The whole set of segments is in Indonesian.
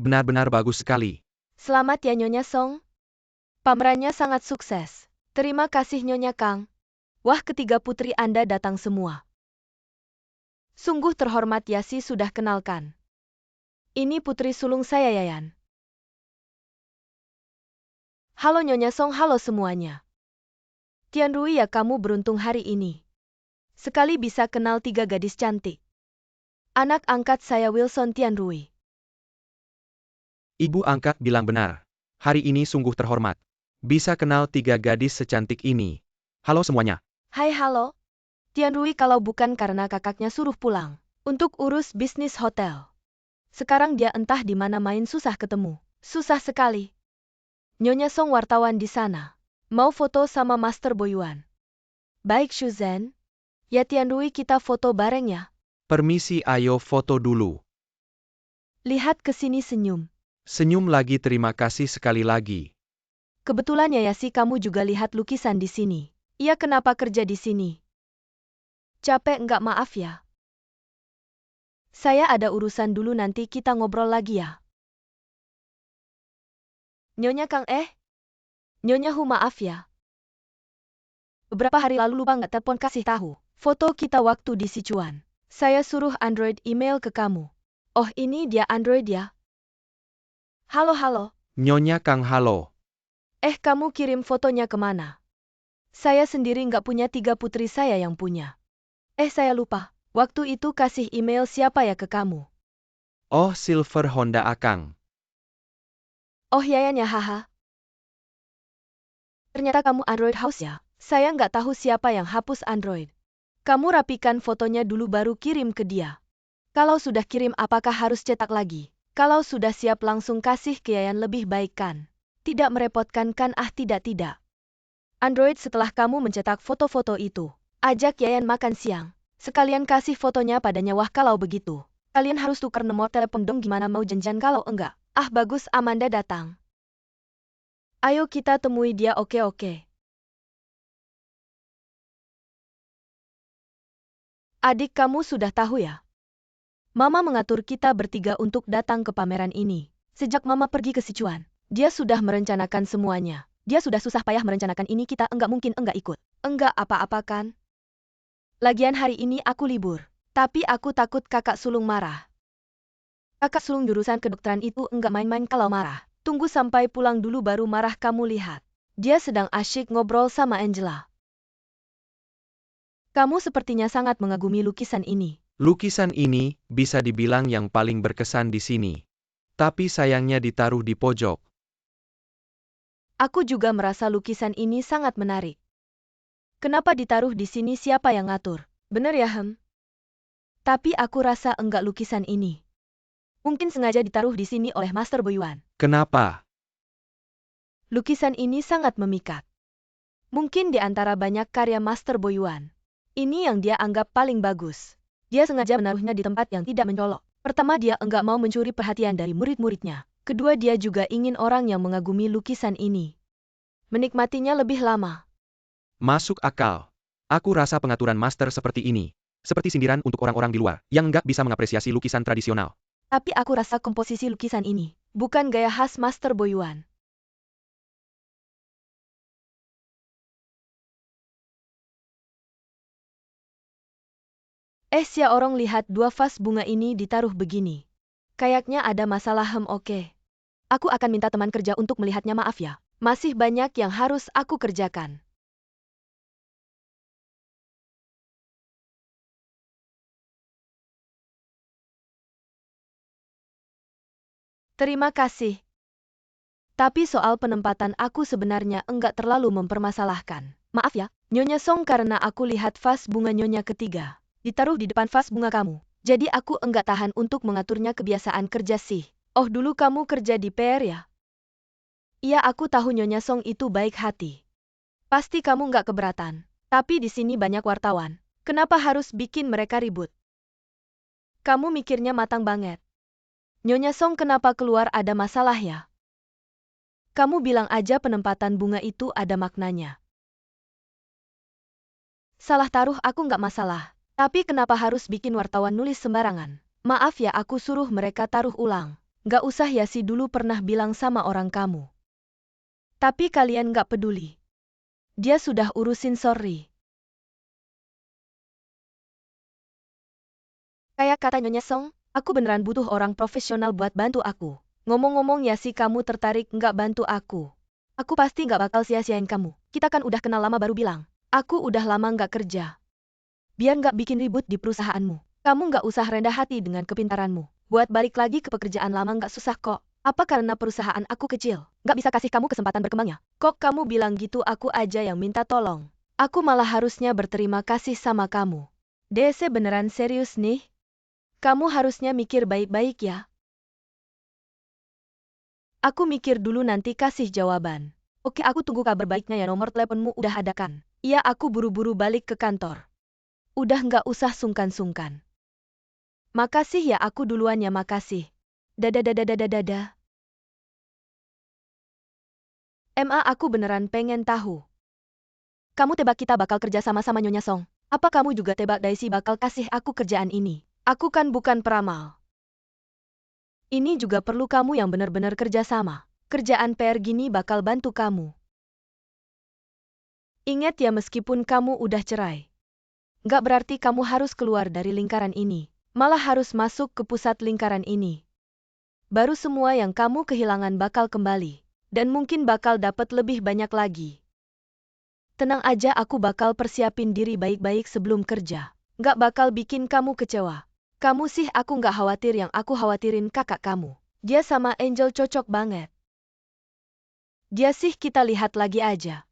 Benar-benar bagus sekali. Selamat ya Nyonya Song. Pamerannya sangat sukses. Terima kasih Nyonya Kang. Wah, ketiga putri Anda datang semua. Sungguh terhormat Yasi sudah kenalkan. Ini putri sulung saya Yayan. Halo Nyonya Song, halo semuanya. Tianrui ya, kamu beruntung hari ini. Sekali bisa kenal tiga gadis cantik. Anak angkat saya Wilson Tianrui. Ibu angkat bilang benar. Hari ini sungguh terhormat. Bisa kenal tiga gadis secantik ini. Halo semuanya. Hai halo. Tianrui kalau bukan karena kakaknya suruh pulang. Untuk urus bisnis hotel. Sekarang dia entah di mana main susah ketemu. Susah sekali. Nyonya Song wartawan di sana. Mau foto sama Master Boyuan. Baik Shuzhen. Ya Tianrui kita foto bareng ya. Permisi, ayo foto dulu. Lihat ke sini senyum. Senyum lagi, terima kasih sekali lagi. Kebetulan ya Yasi, kamu juga lihat lukisan di sini. Iya, kenapa kerja di sini? Capek enggak, maaf ya. Saya ada urusan dulu, nanti kita ngobrol lagi ya. Nyonya Kang Nyonya Hu, maaf ya. Beberapa hari lalu lupa nggak telepon kasih tahu. Foto kita waktu di Sichuan. Saya suruh Android email ke kamu. Oh, ini dia Android ya. Halo halo. Nyonya Kang, halo. Kamu kirim fotonya kemana? Saya sendiri nggak punya, tiga putri saya yang punya. Saya lupa. Waktu itu kasih email siapa ya ke kamu? Oh, Silver Honda Akang. Oh Yayan ya, haha. Ternyata kamu Android House ya. Saya nggak tahu siapa yang hapus Android. Kamu rapikan fotonya dulu baru kirim ke dia. Kalau sudah kirim, apakah harus cetak lagi? Kalau sudah siap langsung kasih ke Yayan, lebih baik kan? Tidak merepotkan kan? Tidak. Android, setelah kamu mencetak foto-foto itu, ajak Yayan makan siang. Sekalian kasih fotonya padanya. Wah, kalau begitu, kalian harus tukar nomor telepon dong. Gimana mau janjian kalau enggak? Bagus, Amanda datang. Ayo kita temui dia. Oke. Adik kamu sudah tahu ya? Mama mengatur kita bertiga untuk datang ke pameran ini. Sejak Mama pergi ke Sichuan, dia sudah merencanakan semuanya. Dia sudah susah payah merencanakan ini, kita enggak mungkin enggak ikut. Enggak apa-apa kan? Lagian hari ini aku libur. Tapi aku takut kakak sulung marah. Kakak sulung jurusan kedokteran itu enggak main-main kalau marah. Tunggu sampai pulang dulu baru marah, kamu lihat. Dia sedang asyik ngobrol sama Angela. Kamu sepertinya sangat mengagumi lukisan ini. Lukisan ini bisa dibilang yang paling berkesan di sini. Tapi sayangnya ditaruh di pojok. Aku juga merasa lukisan ini sangat menarik. Kenapa ditaruh di sini, siapa yang ngatur? Bener ya, Tapi aku rasa enggak lukisan ini. Mungkin sengaja ditaruh di sini oleh Master Boyuan. Kenapa? Lukisan ini sangat memikat. Mungkin di antara banyak karya Master Boyuan, ini yang dia anggap paling bagus. Dia sengaja menaruhnya di tempat yang tidak mencolok. Pertama, dia enggak mau mencuri perhatian dari murid-muridnya. Kedua, dia juga ingin orang yang mengagumi lukisan ini menikmatinya lebih lama. Masuk akal. Aku rasa pengaturan master seperti ini, seperti sindiran untuk orang-orang di luar, yang nggak bisa mengapresiasi lukisan tradisional. Tapi aku rasa komposisi lukisan ini bukan gaya khas Master Boyuan. Sia orang, lihat dua vas bunga ini ditaruh begini. Kayaknya ada masalah. Oke. Aku akan minta teman kerja untuk melihatnya, maaf ya. Masih banyak yang harus aku kerjakan. Terima kasih. Tapi soal penempatan aku sebenarnya enggak terlalu mempermasalahkan. Maaf ya, Nyonya Song, karena aku lihat vas bunga Nyonya ketiga ditaruh di depan vas bunga kamu. Jadi aku enggak tahan untuk mengaturnya, kebiasaan kerja sih. Oh, dulu kamu kerja di PR ya? Iya, aku tahu Nyonya Song itu baik hati. Pasti kamu enggak keberatan. Tapi di sini banyak wartawan. Kenapa harus bikin mereka ribut? Kamu mikirnya matang banget. Nyonya Song, kenapa keluar ada masalah ya? Kamu bilang aja penempatan bunga itu ada maknanya. Salah taruh aku nggak masalah. Tapi kenapa harus bikin wartawan nulis sembarangan? Maaf ya, aku suruh mereka taruh ulang. Nggak usah ya, si dulu pernah bilang sama orang kamu. Tapi kalian nggak peduli. Dia sudah urusin, sorry. Kayak kata Nyonya Song, aku beneran butuh orang profesional buat bantu aku. Ngomong-ngomong ya, si kamu tertarik nggak bantu aku? Aku pasti nggak bakal sia-siain kamu. Kita kan udah kenal lama, baru bilang. Aku udah lama nggak kerja. Biar nggak bikin ribut di perusahaanmu. Kamu nggak usah rendah hati dengan kepintaranmu. Buat balik lagi ke pekerjaan lama nggak susah kok. Apa karena perusahaan aku kecil? Nggak bisa kasih kamu kesempatan berkembangnya? Kok kamu bilang gitu, aku aja yang minta tolong. Aku malah harusnya berterima kasih sama kamu. DC beneran serius nih? Kamu harusnya mikir baik-baik ya. Aku mikir dulu, nanti kasih jawaban. Oke, aku tunggu kabar baiknya ya. Nomor teleponmu udah ada kan? Iya, aku buru-buru balik ke kantor. Udah nggak usah sungkan-sungkan. Makasih ya, aku duluan ya, makasih. Dadah. Aku beneran pengen tahu. Kamu tebak kita bakal kerja sama-sama Nyonya Song? Apa kamu juga tebak Daisy bakal kasih aku kerjaan ini? Aku kan bukan peramal. Ini juga perlu kamu yang benar-benar kerja sama. Kerjaan PR gini bakal bantu kamu. Ingat ya, meskipun kamu udah cerai, nggak berarti kamu harus keluar dari lingkaran ini. Malah harus masuk ke pusat lingkaran ini. Baru semua yang kamu kehilangan bakal kembali. Dan mungkin bakal dapat lebih banyak lagi. Tenang aja, aku bakal persiapin diri baik-baik sebelum kerja. Nggak bakal bikin kamu kecewa. Kamu sih aku nggak khawatir, yang aku khawatirin kakak kamu. Dia sama Angel cocok banget. Dia sih kita lihat lagi aja.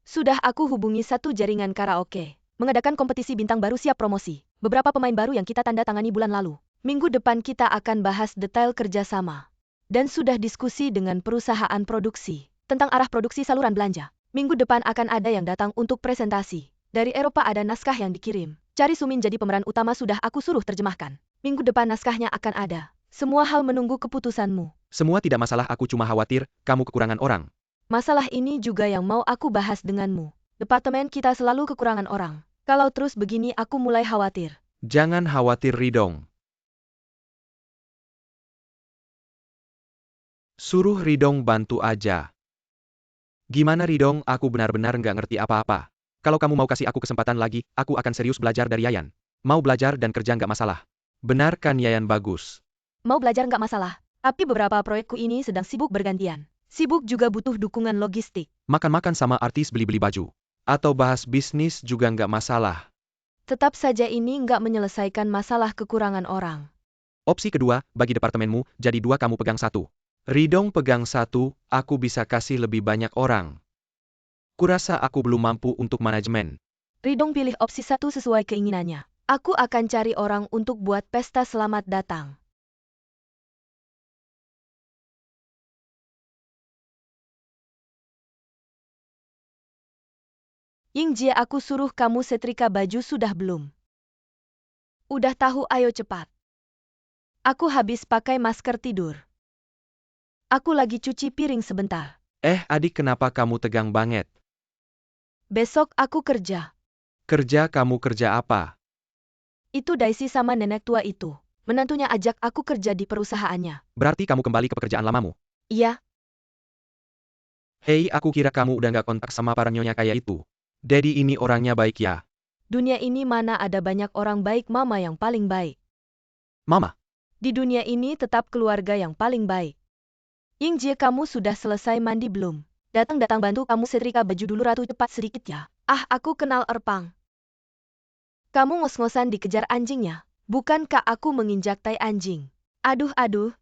Sudah aku hubungi satu jaringan karaoke. Mengadakan kompetisi bintang baru siap promosi. Beberapa pemain baru yang kita tanda tangani bulan lalu. Minggu depan kita akan bahas detail kerjasama. Dan sudah diskusi dengan perusahaan produksi. Tentang arah produksi saluran belanja. Minggu depan akan ada yang datang untuk presentasi. Dari Eropa ada naskah yang dikirim. Cari Sumin jadi pemeran utama, sudah aku suruh terjemahkan. Minggu depan naskahnya akan ada. Semua hal menunggu keputusanmu. Semua tidak masalah, aku cuma khawatir, kamu kekurangan orang. Masalah ini juga yang mau aku bahas denganmu. Departemen kita selalu kekurangan orang. Kalau terus begini aku mulai khawatir. Jangan khawatir Ridong. Suruh Ridong bantu aja. Gimana Ridong, aku benar-benar nggak ngerti apa-apa. Kalau kamu mau kasih aku kesempatan lagi, aku akan serius belajar dari Yayan. Mau belajar dan kerja nggak masalah. Benar kan Yayan? Bagus. Mau belajar nggak masalah. Tapi beberapa proyekku ini sedang sibuk bergantian. Sibuk juga butuh dukungan logistik. Makan-makan sama artis, beli-beli baju. Atau bahas bisnis juga nggak masalah. Tetap saja ini nggak menyelesaikan masalah kekurangan orang. Opsi kedua, bagi departemenmu, jadi 2, kamu pegang 1. Ridong pegang 1, aku bisa kasih lebih banyak orang. Kurasa aku belum mampu untuk manajemen. Ridong pilih opsi 1 sesuai keinginannya. Aku akan cari orang untuk buat pesta selamat datang. Yingjie, aku suruh kamu setrika baju sudah belum? Udah tahu, ayo cepat. Aku habis pakai masker tidur. Aku lagi cuci piring sebentar. Adik, kenapa kamu tegang banget? Besok aku kerja. Kerja? Kamu kerja apa? Itu Daisy sama nenek tua itu. Menantunya ajak aku kerja di perusahaannya. Berarti kamu kembali ke pekerjaan lamamu? Iya. Hei, aku kira kamu udah nggak kontak sama para nyonya kayak itu. Daddy ini orangnya baik ya. Dunia ini mana ada banyak orang baik, mama yang paling baik. Mama? Di dunia ini tetap keluarga yang paling baik. Yingjie, kamu sudah selesai mandi belum? Datang bantu kamu setrika baju dulu Ratu, cepat sedikit ya. Aku kenal Erpang. Kamu ngos-ngosan dikejar anjingnya. Bukankah aku menginjak tai anjing? Aduh.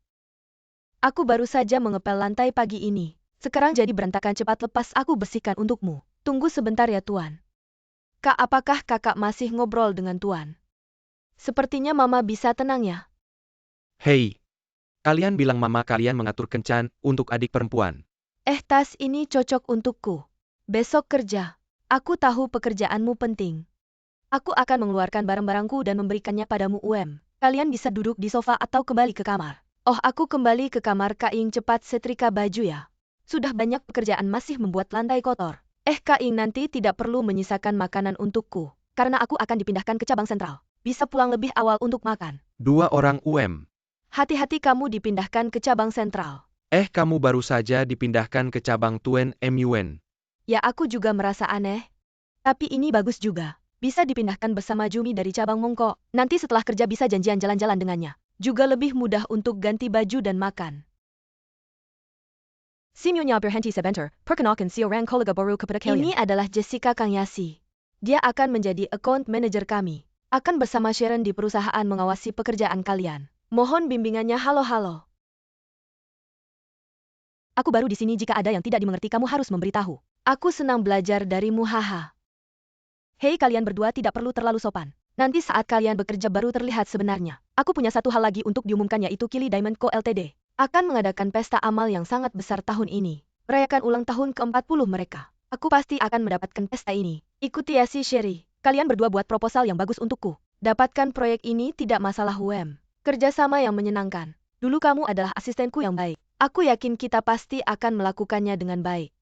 Aku baru saja mengepel lantai pagi ini. Sekarang jadi berantakan, cepat lepas, aku bersihkan untukmu. Tunggu sebentar ya Tuan. Kak, apakah kakak masih ngobrol dengan Tuan? Sepertinya mama bisa tenang ya. Hei. Kalian bilang mama kalian mengatur kencan untuk adik perempuan. Tas ini cocok untukku. Besok kerja. Aku tahu pekerjaanmu penting. Aku akan mengeluarkan barang-barangku dan memberikannya padamu Kalian bisa duduk di sofa atau kembali ke kamar. Aku kembali ke kamar. Kak Ying, cepat setrika baju ya. Sudah banyak pekerjaan, masih membuat lantai kotor. Kak Ying, nanti tidak perlu menyisakan makanan untukku. Karena aku akan dipindahkan ke cabang sentral. Bisa pulang lebih awal untuk makan. 2 orang Hati-hati kamu dipindahkan ke cabang sentral. Kamu baru saja dipindahkan ke cabang Tuen MUN. Ya aku juga merasa aneh. Tapi ini bagus juga. Bisa dipindahkan bersama Jumi dari cabang Mongko. Nanti setelah kerja bisa janjian jalan-jalan dengannya. Juga lebih mudah untuk ganti baju dan makan. Simyonya berhenti sebentar, perkenalkan si orang kolega baru kepada kalian. Ini adalah Jessica Kangyasi. Dia akan menjadi account manager kami. Akan bersama Sharon di perusahaan mengawasi pekerjaan kalian. Mohon bimbingannya. Halo. Aku baru di sini, jika ada yang tidak dimengerti kamu harus memberitahu. Aku senang belajar darimu. Haha. Hei, kalian berdua tidak perlu terlalu sopan. Nanti saat kalian bekerja baru terlihat sebenarnya. Aku punya satu hal lagi untuk diumumkan, yaitu Kili Diamond Co. Ltd. akan mengadakan pesta amal yang sangat besar tahun ini. Merayakan ulang tahun ke-40 mereka. Aku pasti akan mendapatkan pesta ini. Ikuti ya si Sherry. Kalian berdua buat proposal yang bagus untukku. Dapatkan proyek ini tidak masalah UM. Kerjasama yang menyenangkan. Dulu kamu adalah asistenku yang baik. Aku yakin kita pasti akan melakukannya dengan baik.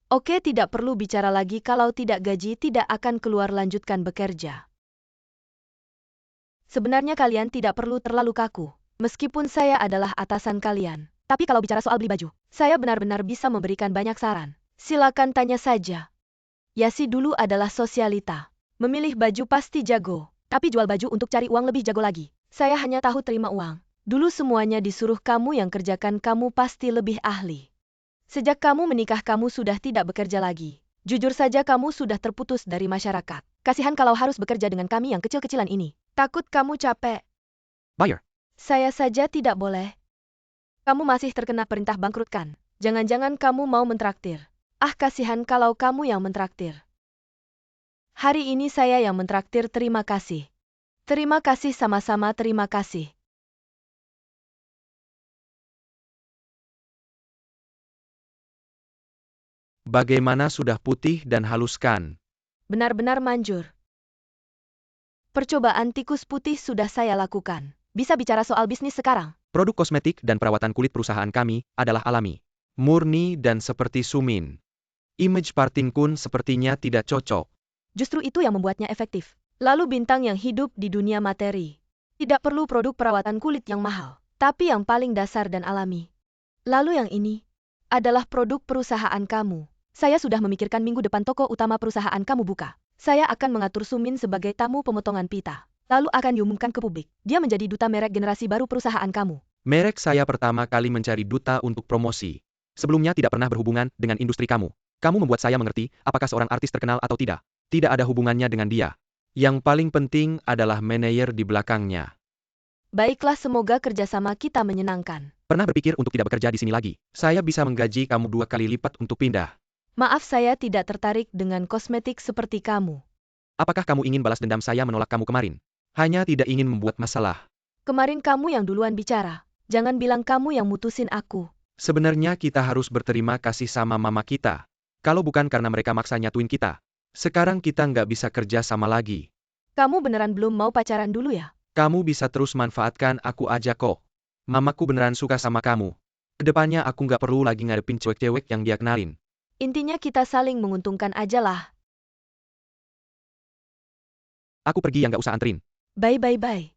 Oke, tidak perlu bicara lagi. Kalau tidak gaji tidak akan keluar. Lanjutkan bekerja. Sebenarnya kalian tidak perlu terlalu kaku. Meskipun saya adalah atasan kalian. Tapi kalau bicara soal beli baju, saya benar-benar bisa memberikan banyak saran. Silakan tanya saja. Yasi dulu adalah sosialita. Memilih baju pasti jago. Tapi jual baju untuk cari uang lebih jago lagi. Saya hanya tahu terima uang. Dulu semuanya disuruh kamu yang kerjakan, kamu pasti lebih ahli. Sejak kamu menikah kamu sudah tidak bekerja lagi. Jujur saja kamu sudah terputus dari masyarakat. Kasihan kalau harus bekerja dengan kami yang kecil-kecilan ini. Takut kamu capek. Buyer. Saya saja tidak boleh. Kamu masih terkena perintah bangkrutkan. Jangan-jangan kamu mau mentraktir. Kasihan kalau kamu yang mentraktir. Hari ini saya yang mentraktir. Terima kasih. Terima kasih sama-sama. Terima kasih. Bagaimana sudah putih dan haluskan? Benar-benar manjur. Percobaan tikus putih sudah saya lakukan. Bisa bicara soal bisnis sekarang. Produk kosmetik dan perawatan kulit perusahaan kami adalah alami, murni dan seperti Sumin. Image Partin Kun sepertinya tidak cocok. Justru itu yang membuatnya efektif. Lalu bintang yang hidup di dunia materi. Tidak perlu produk perawatan kulit yang mahal, tapi yang paling dasar dan alami. Lalu yang ini adalah produk perusahaan kamu. Saya sudah memikirkan minggu depan toko utama perusahaan kamu buka. Saya akan mengatur Sumin sebagai tamu pemotongan pita. Lalu akan diumumkan ke publik. Dia menjadi duta merek generasi baru perusahaan kamu. Merek saya pertama kali mencari duta untuk promosi. Sebelumnya tidak pernah berhubungan dengan industri kamu. Kamu membuat saya mengerti apakah seorang artis terkenal atau tidak. Tidak ada hubungannya dengan dia. Yang paling penting adalah manajer di belakangnya. Baiklah, semoga kerjasama kita menyenangkan. Pernah berpikir untuk tidak bekerja di sini lagi? Saya bisa menggaji kamu 2 kali lipat untuk pindah. Maaf, saya tidak tertarik dengan kosmetik seperti kamu. Apakah kamu ingin balas dendam saya menolak kamu kemarin? Hanya tidak ingin membuat masalah. Kemarin kamu yang duluan bicara. Jangan bilang kamu yang mutusin aku. Sebenarnya kita harus berterima kasih sama mama kita. Kalau bukan karena mereka maksa nyatuin kita. Sekarang kita nggak bisa kerja sama lagi. Kamu beneran belum mau pacaran dulu ya? Kamu bisa terus manfaatkan aku aja kok. Mamaku beneran suka sama kamu. Kedepannya aku nggak perlu lagi ngadepin cewek-cewek yang dia kenalin. Intinya kita saling menguntungkan aja lah. Aku pergi yang nggak usah anterin. Bye.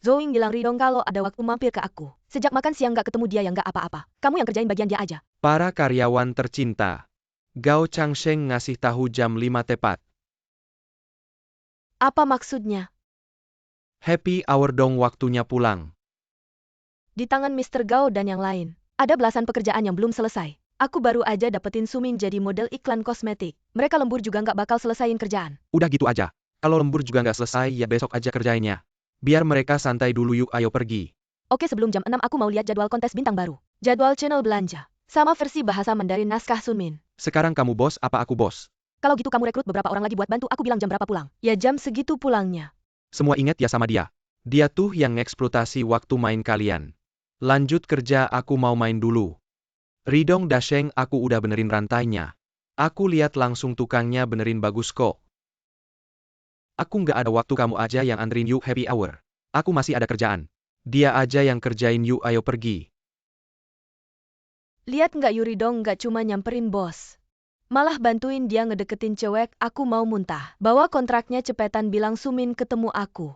Zoing bilang Ridong kalau ada waktu mampir ke aku. Sejak makan siang nggak ketemu dia yang nggak apa-apa. Kamu yang kerjain bagian dia aja. Para karyawan tercinta. Gao Changsheng ngasih tahu jam 5 tepat. Apa maksudnya? Happy hour dong, waktunya pulang. Di tangan Mr. Gao dan yang lain. Ada belasan pekerjaan yang belum selesai. Aku baru aja dapetin Sumin jadi model iklan kosmetik. Mereka lembur juga nggak bakal selesaiin kerjaan. Udah gitu aja. Kalau lembur juga nggak selesai ya besok aja kerjainnya. Biar mereka santai dulu, yuk ayo pergi. Oke, sebelum jam 6 aku mau lihat jadwal kontes bintang baru. Jadwal channel belanja. Sama versi bahasa Mandarin naskah Sumin. Sekarang kamu bos apa aku bos? Kalau gitu kamu rekrut beberapa orang lagi buat bantu aku bilang jam berapa pulang. Ya jam segitu pulangnya. Semua ingat ya sama dia. Dia tuh yang ngeksploitasi waktu main kalian. Lanjut kerja, aku mau main dulu. Ridong Dasheng, aku udah benerin rantainya. Aku lihat langsung tukangnya benerin bagus kok. Aku nggak ada waktu, kamu aja yang anterin yuk happy hour. Aku masih ada kerjaan. Dia aja yang kerjain, yuk ayo pergi. Lihat nggak Yuri dong, nggak cuma nyamperin bos. Malah bantuin dia ngedeketin cewek, aku mau muntah. Bawa kontraknya cepetan, bilang Sumin ketemu aku.